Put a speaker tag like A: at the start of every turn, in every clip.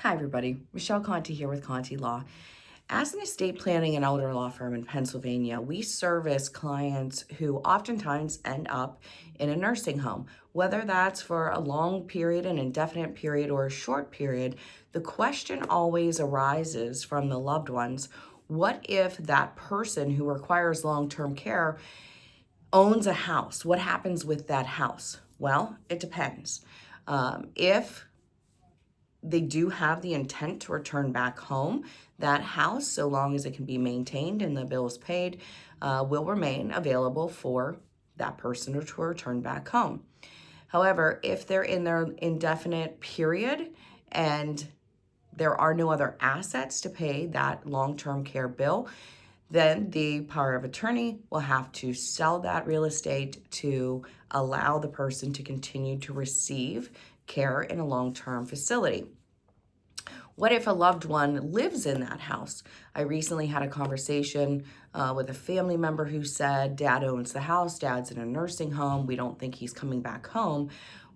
A: Hi, everybody. Michelle Conti here with Conti Law. As an estate planning and elder law firm in Pennsylvania, we service clients who oftentimes end up in a nursing home. Whether that's for a long period, an indefinite period, or a short period, the question always arises from the loved ones, what if that person who requires long-term care owns a house? What happens with that house? Well, it depends. If they do have the intent to return back home, that house, so long as it can be maintained and the bill is paid, will remain available for that person to return back home. However, if they're in their indefinite period and there are no other assets to pay that long-term care bill, then the power of attorney will have to sell that real estate to allow the person to continue to receive care in a long-term facility. What if a loved one lives in that house? I recently had a conversation with a family member who said, Dad owns the house, Dad's in a nursing home, we don't think he's coming back home,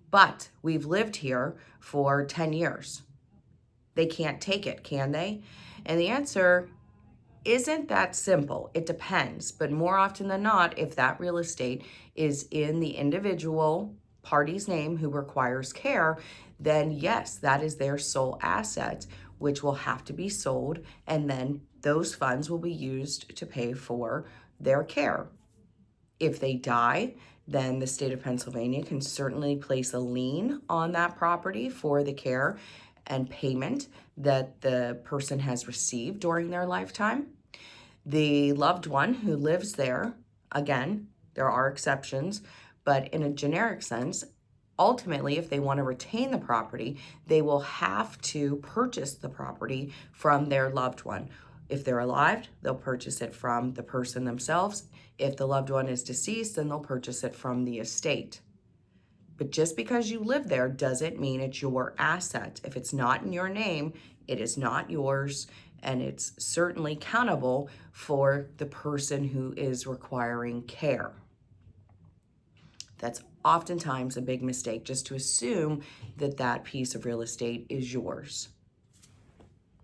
A: but we've lived here for 10 years. They can't take it, can they? And the answer isn't that simple. It depends, but more often than not, if that real estate is in the individual party's name who requires care, then yes, that is their sole asset, which will have to be sold, and then those funds will be used to pay for their care. If they die, then the state of Pennsylvania can certainly place a lien on that property for the care and payment that the person has received during their lifetime. The loved one who lives there, again, there are exceptions, but in a generic sense, ultimately, if they want to retain the property, they will have to purchase the property from their loved one. If they're alive, they'll purchase it from the person themselves. If the loved one is deceased, then they'll purchase it from the estate. But just because you live there doesn't mean it's your asset. If it's not in your name, it is not yours, and it's certainly countable for the person who is requiring care. That's oftentimes a big mistake, just to assume that that piece of real estate is yours.